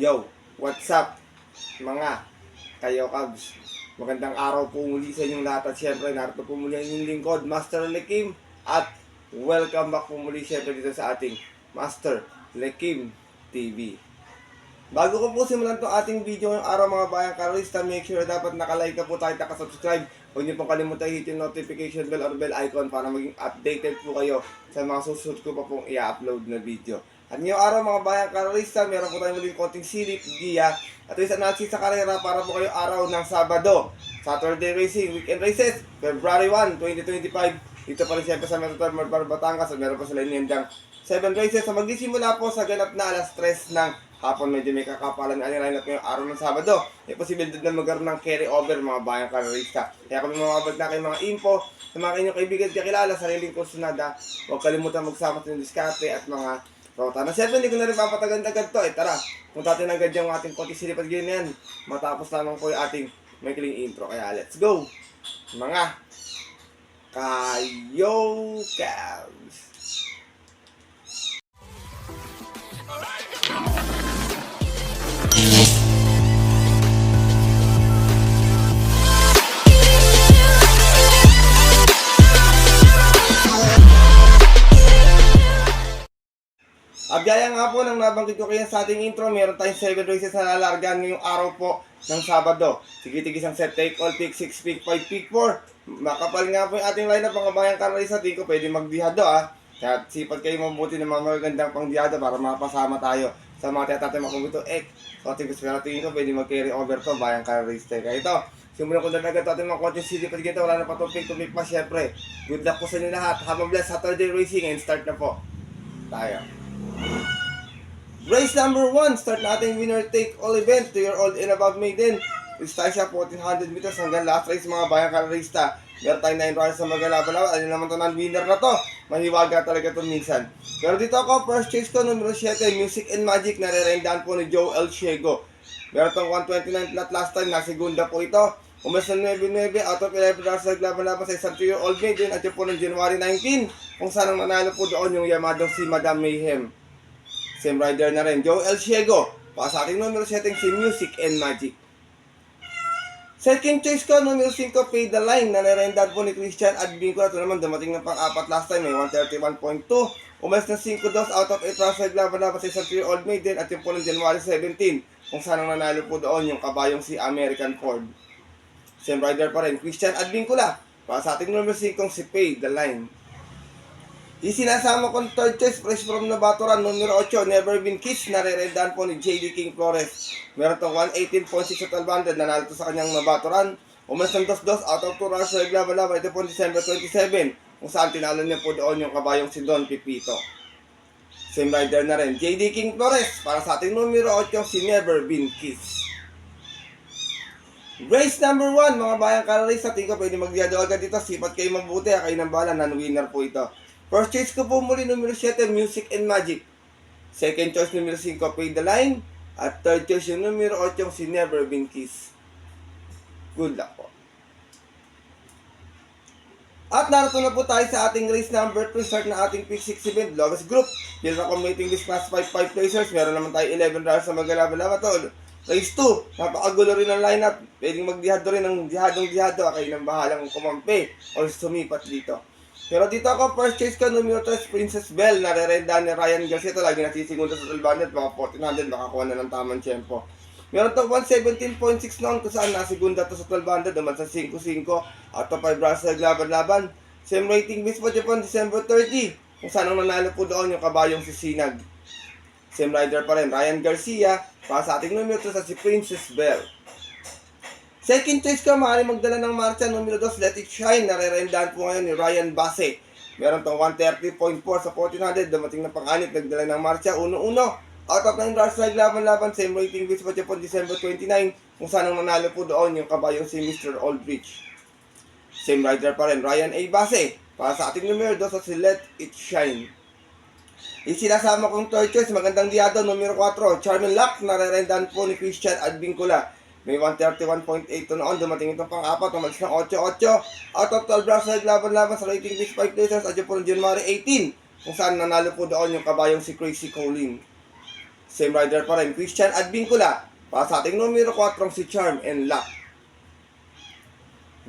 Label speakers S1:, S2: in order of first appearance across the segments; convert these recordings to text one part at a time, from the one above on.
S1: Yo, what's up mga kayo Cubs? Magandang araw po muli sa inyong lahat at syempre narito po muli ang inyong lingkod, Master Lekim, at welcome back po muli syempre dito sa ating Master Lekim TV. Bago ko po simulan itong ating video ngayong araw mga bayang karolista, make sure dapat nakalike ka po tayo at nakasubscribe. Huwag niyo pong kalimutan hit yung notification bell or bell icon para maging updated po kayo sa mga susunod ko pa pong i-upload na video. At ngayong araw mga bayang karolista, meron po tayong muling konting silip, giya, at isang natin sa karera para po kayo araw ng Sabado. Saturday Racing, Weekend Races, February 1, 2025. Dito pa rin siyempre sa Metro Marbar, Batangas at meron po sila iniyandang 7 races na magsisimula po sa ganap na alas 3 ng hapon. Medyo may kakapalan ang lineup ngayong araw ng Sabado. May posibilidad na magkaroon ng carry over mga bayang karerista. Kaya kami mamabag na kayo mga info sa mga inyong kaibigan kakilala, sariling kursunada. Huwag kalimutan magsama sa diskarte at mga rota. Na siyempre, hindi ko na rin papatagan-agad to. Tara, punta natin agad yung ating konti silipat ganyan. Matapos lamang po yung ating maikling intro. Kaya let's go! Mga kayo Cavs! Gaya nga po ng nabanggit ko kaya sa ating intro, meron tayong 7 races na lalargaan ngayong araw po ng Sabado. Sige-tig isang set, take all, pick 6, pick 5, pick 4. Makapal nga po yung ating lineup mga bayang karalisa. Tingin ko pwede magdihado Kaya sipag kayo mabuti ng mga magagandang pangdihado para mapasama tayo sa mga tetatay makuguto So tingin ko pwede mag-carry over to bayang karalisa. Kaya ito, simulan ko na agad ito ating mga konting CD. Pag ito, wala na pa itong pick to pick pa syempre. Good luck po sa inyo lahat. Have a blessed Saturday Racing and start na po tayo. Race number 1, start natin winner take all event, 2-year-old and above maiden. Distansya 1400 meters hanggang last race mga bayang karerista. Meron tayong 9 runners na magalaban-laban. Ano naman ito ng winner na to? Mahiwaga talaga ito minsan. Pero dito ako, first chase ko, numero 7, Music and Magic, nare-rendahan po ni Joe El Ciego. Meron itong 129 flat last time, na segunda po ito. Umas na 9-9 out of 11 runners na naglaban-laban sa isang 2-year-old maiden at yun po ng January 19, kung saan ang nanalo po doon yung yamadong si Madam Mayhem. Same rider na rin, Joe El Ciego. Para sa ating numero 7, si Music and Magic. Second choice ko, numero 5, Pay the Line, na narendahan po ni Christian Advinco. Ito naman, dumating ng pang-apat last time, may 131.2. Umalis na 5 dos out of 8 rounds naglaban-laban sa isang 3-year-old maiden at yung po ng January 17, kung saan ang nanalo po doon yung kabayong si American Ford. Same rider pa rin, Christian Advincula. Para sa ating numero 5, si Pay the Line. Isinasama kong third choice, fresh from Nabaturan, numero 8, Never Been Kissed, nare-rendahan po ni J.D. King Flores. Meron itong 118.6 sa 1200, nanalo to sa kanyang Nabaturan. Umas ng 2-2 out of 2 runs sa naglaban-laban, ito po December 27, kung saan tinalo niya po doon yung kabayong si Don Pipito. Same rider na rin, J.D. King Flores. Para sa ating numero 8, si Never Been Kissed. Race number 1, mga bayang karalista, tingin ko pwede magdiado agad dito. Sipat kayo mabuti, kayo ng bala, non-winner po ito. First choice ko po muli, numero 7, Music and Magic. Second choice, numero 5, Pay the Line. At third choice, yung numero 8, si Never Been Kissed. Good luck po. At narito na po tayo sa ating race number 2, start na ating pick 6 event, lowest group. Here na committing this class 5 placers. Meron naman tayo 11 runners na magalaban-laban to. Race 2, napakagulo rin ang lineup. Pwedeng magdihado rin ng dihadong-dihado. Kayo nang bahalang kumampi o sumipat dito. Pero dito ako, first chase ko, numero 3, Princess Belle, nare-rendahan ni Ryan Garcia. Ito, lagi nasisingunda sa 1200, mga 1400, makakuha na ng tamang tiyempo. Meron itong 117.6 noon, kung saan nasigunda to sa 1200, naman sa 5-5, out of 5 runs na naglaban-laban. Same rating base po Japan, December 30, kung saan ang nanalo po doon yung kabayong si Sinag. Same rider pa rin, Ryan Garcia. Para sa ating numero 2 sa si Princess Belle. Second choice ko, maaaring magdala ng marcha, numero 2, Let It Shine, nare-rendahan po ngayon ni Ryan Basse. Meron tong 130.4 sa 1400, dumating na pang-anit, nagdala ng marcha, 1-1. Out of 9 runs na laban-laban, same rating base pa po December 29, kung saan ang nanalo po doon yung kabayong si Mr. Aldrich. Same rider pa rin, Ryan A. Basse. Para sa ating numero 2 sa si Let It Shine. Isinasama kong third choice, magandang diado, numero 4, Charming Luck, nare-rendahan po ni Christian Advincula. May 131.8 noon, dumating itong pang-apat, umalis ng 8-8. Out of 12 rounds na naglaban-laban sa rating list 5 placers at yun po ng January 18, kung saan nanalo po doon yung kabayong si Crazy Colleen. Same rider pa rin, Christian Advincula. Para sa ating numero 4, si Charm and Luck.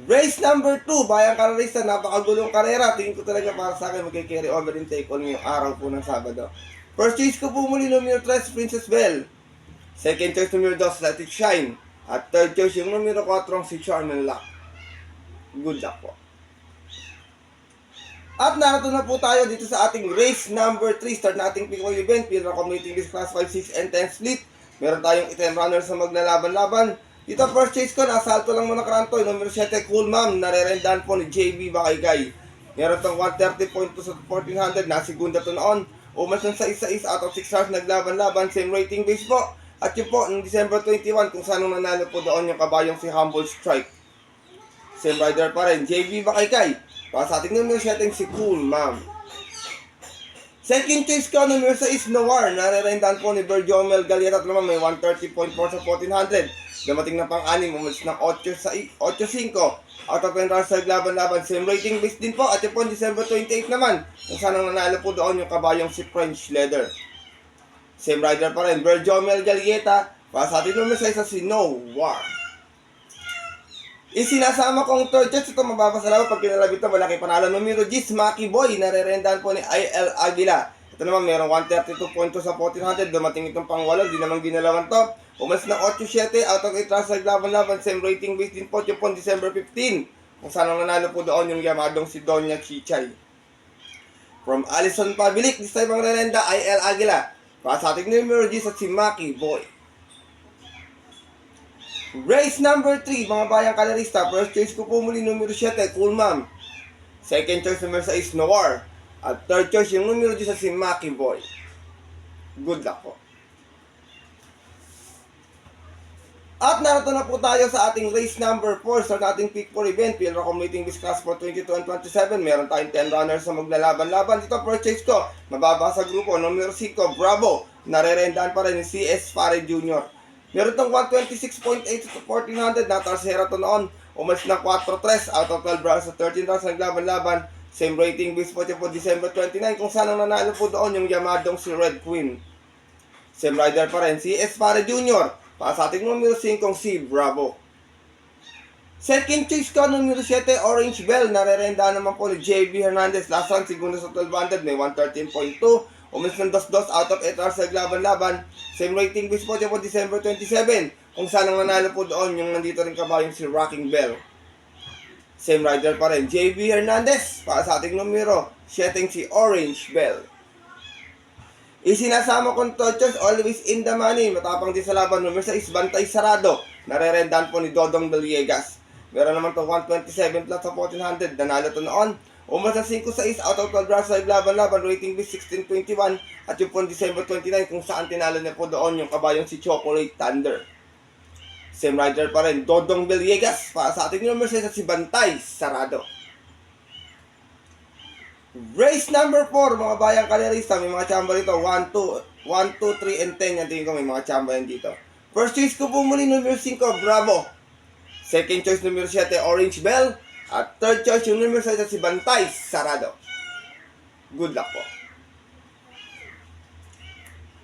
S1: Race number 2, bayang karerista, napakagulong karera. Tingin ko talaga para sa akin magkikarry over in take on ngayong araw po ng Sabado. First choice ko po muli numero 3, Princess Belle. Second choice numero 2, Let It Shine. At third choice yung numero 4, si Charm and Luck. Good luck po. At narito na po tayo dito sa ating race number 3. Start na ating pick event. Pinaka competing list class 5, 6, and 10 split. Meron tayong 10 runners na maglalaban-laban. Dito first chase ko, nasa alto lang muna karantoy. Numero 7, Cool Ma'am. Narerendahan po ni JB Bakaygay. Meron tong 130.2 sa 1400. Nasigunda to noon. Umas ng 6-6 out of 6 stars naglaban-laban. Same rating base po. At yun po, noong December 21, kung saan nung nanalo po doon yung kabayong si Humble Strike. Same rider pa rin, JB Bakaygay. Para sa ating numero 7, si Cool Ma'am. Second choice ko, numero 6, Noir. Narerendahan po ni Berjomel Galieta at naman may 130.4 sa 1400. Dumating na pang-anim, umalis ng 8.5. Out of 10 runs sa laban-laban. Same rating base din po. At yun po, December 28 naman. Kung saan ang nanalo po doon yung kabayong si French Leather. Same rider pa rin, Berjomel Galieta. Para sa ating numero 6, si Noir. Isinasama kong third choice, ito mababasalaw pag kinalab ito, malaki panalo. Numero 10, Maki Boy, narerendahan po ni IL Aguila. Ito naman, mayroong 132.2 sa 1400, dumating itong pang-walo, di naman ginalawan to. Umalis ng 8-7, out of 8 runs naglaban-laban, same rating base din po, yung po December 15. Kung saan ang nanalo po doon yung yamadong si Donya Chichay. From Alison Pabilik, this time ang rerenda, IL Aguila. Para sa ating numero 10 at si Maki Boy. Race number 3, mga bayang kalarista. First choice ko po muli, numero 7, Cool Ma'am. Second choice, numero 6, Noir. At third choice, yung numero 10 si Maki Boy. Good luck po. At narito na po tayo sa ating race number 4 sa ating pick for event. Pilra Commuting List Class for 22 and 27. Meron tayong 10 runners na maglalaban-laban. Dito, first choice ko, mababa sa grupo, numero 5, Bravo. Narerendahan pa rin ni CS Pare Jr. Meron tong 126.8 sa 1400 na tarsera to noon. Umalis ng 4-3 out of 12 rounds sa 13 rounds naglaban-laban. Same rating base po po December 29 kung saan ang nanalo po doon yung yamadong si Red Queen. Same rider pa rin, si S. Pare Jr. Para sa ating numero 5 si Bravo. Second choice ko, numero 7, Orange Bell. Narerendahan naman po ni JB Hernandez. Last round, segundo sa 1200, may 113.2. Umalis ng 2-2 out of 8 hours naglaban-laban. Same rating base po po December 27. Kung saan ang nanalo po doon yung nandito rin kabayong si Rocking Bell. Same rider pa rin, JB Hernandez. Para sa ating numero 7, si Orange Bell. Isinasama kong touches, always in the money. Matapang din sa laban, numero 6, Bantay Sarado. Narerendahan po ni Dodong Villegas. Meron naman to 127 plus sa 1400. Nanalo to noon. Umas na 5-6 out of 12 rounds sa laban-laban, rating base 1621 at yung po December 29 kung saan tinalo niya po doon yung kabayong si Chocolate Thunder. Same rider pa rin, Dodong Villegas. Para sa ating numero 6 at si Bantay Sarado. Race number 4, mga bayang kalerista, may mga chamba rito, 1, 2, 3, and 10. Yan tingin ko may mga chamba yan dito. First choice ko po muli, numero 5, Bravo. Second choice, numero 7, Orange Bell. At third choice, yung numero 6 si Bantay Sarado. Good luck po.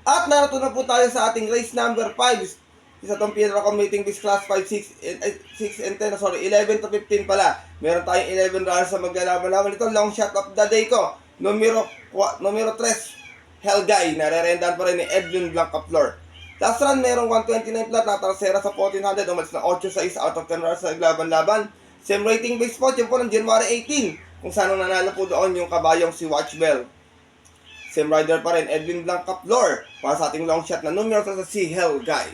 S1: At narito na po tayo sa ating race number 5. Isa itong Pinra Commuting List Class 5, 6 and 10, 11 to 15 pala. Meron tayong 11 runners sa maglalaban-laban. Ito, long shot of the day ko. Numero 3, Hell Guy. Narerendahan pa rin ni Edwin Blancaflor. Last run, merong 129 plat na tarsera sa 1400. Umalis na 8-6 out of 10 runners sa naglaban-laban. Same rating base po, yun po ng January 18. Kung saan nanalo po doon yung kabayong si Watch Bell. Same rider pa rin, Edwin Blancaflor. Para sa ating long shot na numero sa si Hell Guy.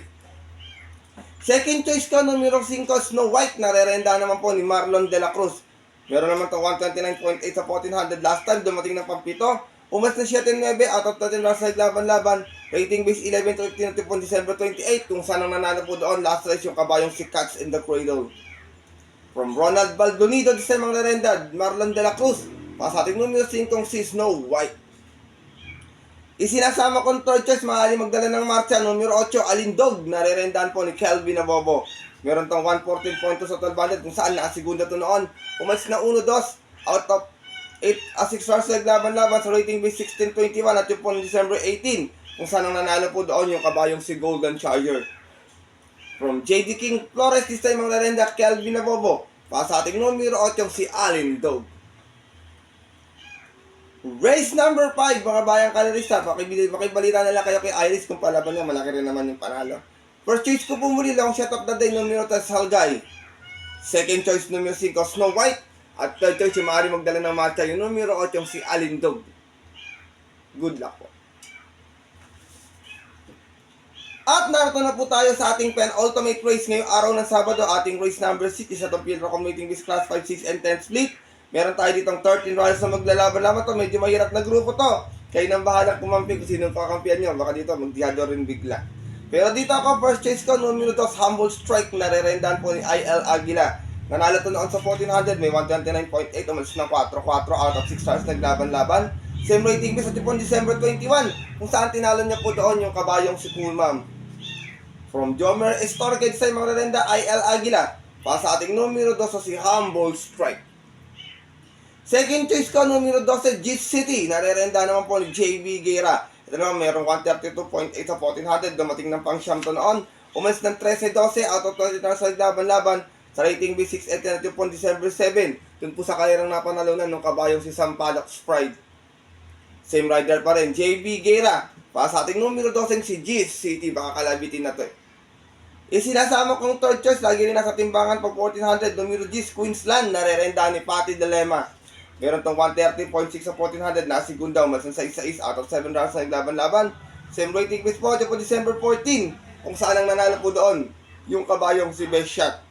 S1: Second choice ko, numero 5, Snow White. Narerendahan naman po ni Marlon De La Cruz. Meron naman to 129.8 sa 1400. Last time, dumating ng pampito. Umas na 7-9 out of 13 rounds sa laban-laban. Rating base 11 to 15 at po December 28. Kung saan ang nanalo po doon, last race yung kabayong si Cats in the Cradle. From Ronald Baldonido, this time ang narenda, Marlon De La Cruz. Para sa ating numero 5, si Snow White. Isinasama kong third choice, maaari magdala ng marcha, numero 8, Alindog. Narerendahan po ni Kelvin Abobo. Meron tong 114.2 sa 1200 kung saan nakasegunda to noon. Umalis na 1-2 out of 8-6 hours naglaban-laban sa rating base 1621 at yung po December 18. kung saan ang nanalo po doon yung kabayong si Golden Charger. From JD King Flores, this time ang narenda Kelvin Nabobo. Para sa ating numero 8 si Alin Dog. Race number 5, mga bayang kalorista. Pakibalita nila kayo kay Iris kung palaban niya. Malaki rin naman yung panalo. First choice ko po muli lang shot of the day, numero 3 Salgay. Second choice, numero 5 Snow White. At third choice, yung maaari magdala ng matcha, yung numero 8 si Alin Dog. Good luck po. At narito na po tayo sa ating penultimate race ngayong araw ng Sabado. Ating race number 6 is atong Pedro committing this class 5, 6, and 10 split. Meron tayo ditong 13 riders na maglalaban-laban to. Medyo mahirap na grupo to. Kayo nang bahalang kumampi kung sino kakampihan nyo. Baka dito magdihado rin bigla. Pero dito ako, first choice ko, numero 2, Humble Strike. Nare-rendahan po ni IL Aguila. Nanalo to noon sa 1400. May 129.8. Umalis ng 4 out of 6 stars naglaban-laban. Same rating base at yung December 21. Kung saan tinalo niya po doon yung kabayong si Cool Ma'am. From Jomer Estorqued sa mga renda, IL Aguila. Para sa ating numero 2 si Humble Strike. Second choice ko, numero 12, Git City. Narerenda naman po ni JB Guerra. Ito naman, mayroong 132.8 sa 1400. Dumating ng pang siyam to noon. Umalis ng 13-12 out of 20 na sa laban-laban. Sa rating B6 at yung po December 7. Dun po sa kalerang napanalunan ng kabayong si Sampaloc Pride. Same rider pa rin, JB Guerra. Para sa ating numero 12 si Git City. Baka kalabitin na to eh. Isinasama kong third choice. Lagi rin nasa timbangan pag 1400. Numero Gis Queensland. Narerenda ni Patty Dilema. Meron tong 130.6 sa 1400 na segunda, umalis ng 6-6 out of 7 rounds na naglaban-laban. Same rating base po December 14, kung saan ang nanalo po doon, yung kabayong si Best Shot.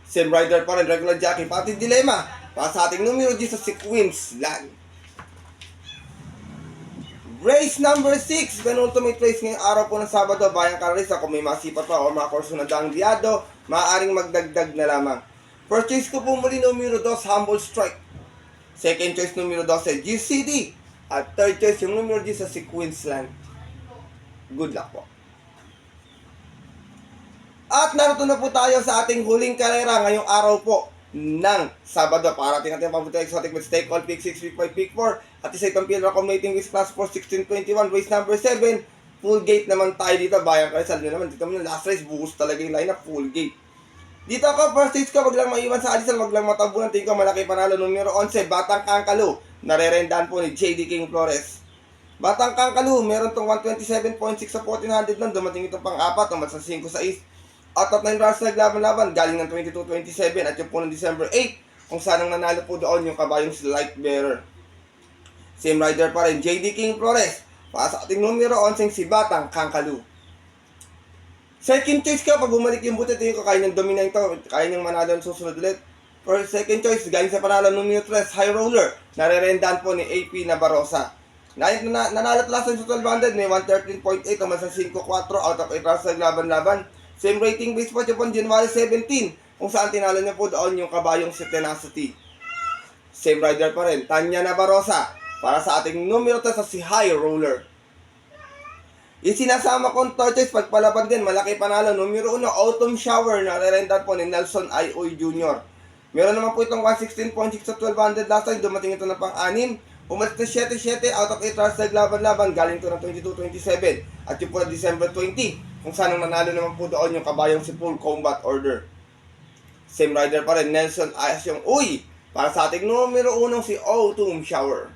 S1: Same rider pa rin, regular jockey, Patty Dilema. Para sa ating numero G sa si Queensland. Race number 6, penultimate race ngayong araw po ng Sabado, bayang kararisa. Kung may masipat pa o mga kurso na daang diado, maaaring magdagdag na lamang. First choice ko po muli numero 2, Humble Strike. Second choice numero 12, GCD. At third choice yung numero 10 sa si Queensland. Good luck po. At narito na po tayo sa ating huling karera ngayong araw po ng Sabado. Parating natin ang pabuti exotic with stake all pick 6, pick 5, pick 4. At isa itong field accommodating with class 4, 1621, race number 7. Full gate naman tayo dito. Bayan kayo, sabi naman dito mo last race, buhos talaga yung lineup, full gate. Dito ako, first stage ko, wag lang maiwan sa alisal, wag lang matabunan. Tingin ko, malaki panalo. Numero 11, Batang Kangkalu. Narerendahan po ni JD King Flores. Batang Kangkalu, meron tong 127.6 sa 1400 nun. Dumating itong pang-apat, umat sa 5-6. Out of 9 rounds naglaban-laban, galing ng 22-27 at yung po ng December 8, kung saan ang nanalo po doon yung kabayong si Light Bearer. Same rider pa rin, JD King Flores. Para sa ating numero 11, si Batang Kangkalu. Second choice ka, pag bumalik yung buti, tingin ko kaya niyang dominate ito, kaya niyang manalo ng susunod ulit. For second choice, galing sa panalo numero 3, High Roller, narerendahan po ni AP Nabarosa. Nanalo talasan sa 1200, may 113.8, umas sa 5-4, out of 8 rounds sa laban-laban. Same rating base po Japan, January 17, kung saan tinalo niya po doon yung kabayong si Tenacity. Same rider pa rin, Tanya Nabarosa, para sa ating numero 3 sa si High Roller. Isinasama kong torches, pagpalaban din, malaki panalo. Numero 1, Autumn Shower, narerendahan po ni Nelson Ioy Jr. Meron naman po itong 116.6 sa 1200 last time, dumating ito na pang-6. Umalis na 7-7 out of 8 rounds naglaban-laban, galing ito ng 22-27. At yung po na December 20, kung saan ang nanalo naman po doon yung kabayong si Full Combat Order. Same rider pa rin, Nelson Ioy Uy, para sa ating numero 1 si Autumn Shower.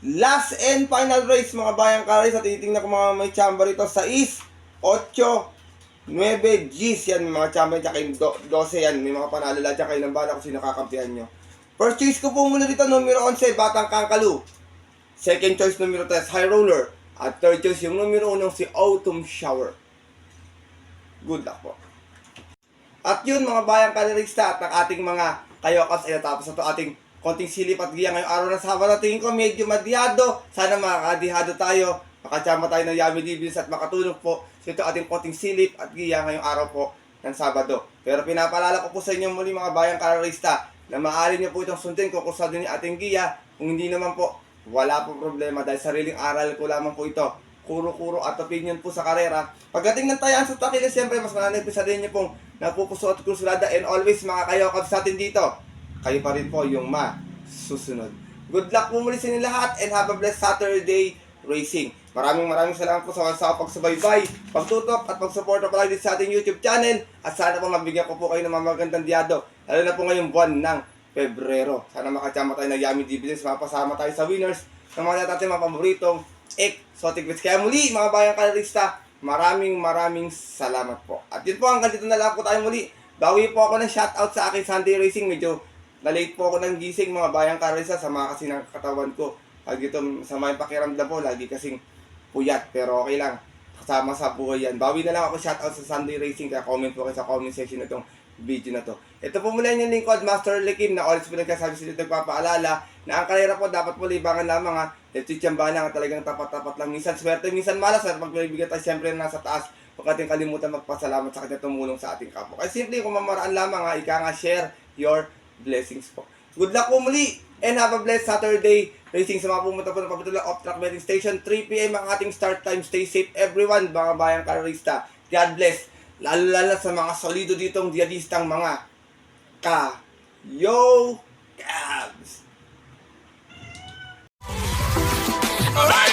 S1: Last and final race mga bayang karis, at titingnan ko mga may chamba rito, 6, 8, 9, G's yan, may mga chamba dyan kayo, 12 yan, may mga panalo lahat dyan kayo ng bala kung sino kakampihan nyo. First choice ko po muna dito, numero 11, Batang Kangkalu. Second choice, numero 3, High Roller. At third choice, yung numero 1 si Autumn Shower. Good luck po. At yun mga bayang kalirista at ng ating mga kayokas ay natapos na ito ating konting silip at giya ngayong araw ng Sabado. Tingin ko medyo madihado. Sana makakadihado tayo. Makachamba tayo ng Yummy Divins at makatulog po. So ito ating konting silip at giya ngayong araw po ng Sabado. Pero pinapalala ko po sa inyo muli mga bayang kararista na maaari nyo po itong sundin kung kusado ni ating giya. Kung hindi naman po, wala po problema dahil sariling aral ko lamang po ito. Kuro-kuro at opinion po sa karera. Pagdating ng tayaan sa takila, siyempre mas mananipis sa rin nyo pong napupuso at krusulada and always mga kayokab sa atin dito. Kayo pa rin po yung masusunod. Good luck po muli sa inyo lahat and have a blessed Saturday. Racing. Maraming salamat po sa pagsubaybay, pagtutok at pagsuporta palagi sa ating YouTube channel at sana po mabigyan ko po kayo ng mga magandang diado lalo na po ngayong buwan ng Pebrero. Sana makachama tayo ng Yummy Dividends, mapasama tayo sa winners ng mga natin mga paboritong exotic bets. Kaya muli mga bayang kalerista, maraming salamat po. At yun po, hanggang dito na lang po tayo muli. Bawi po ako ng shoutout sa aking Sunday Racing. Medyo na-late po ako ng gising mga bayang kalerista, sama kasi ng katawan ko. Pag ito sa may pakiramdam po, lagi kasing puyat. Pero okay lang, kasama sa buhay yan. Bawi na lang ako shoutout sa Sunday Racing, kaya comment po kayo sa comment section na itong video na to. Ito po mula yung lingkod, Master Likim, na always po nagkasabi sila nagpapaalala na ang karera po dapat po libangan lamang ha. Ito tiyamba lang, talagang tapat-tapat lang. Minsan swerte, minsan malas. At magbibigay tayo siyempre nasa taas. Huwag natin kalimutan magpasalamat sa kanya tumulong sa ating kapwa. Kaya simple kung mamaraan lamang ha, ika nga share your blessings po. Good luck po muli and have a blessed Saturday racing sa mga pumunta po ng Papitulang Off-Track Betting Station. 3 PM ang ating start time. Stay safe everyone, mga bayang karista. God bless. Lalo sa mga solido ditong diadistang mga Yo Cabs!
S2: Alright.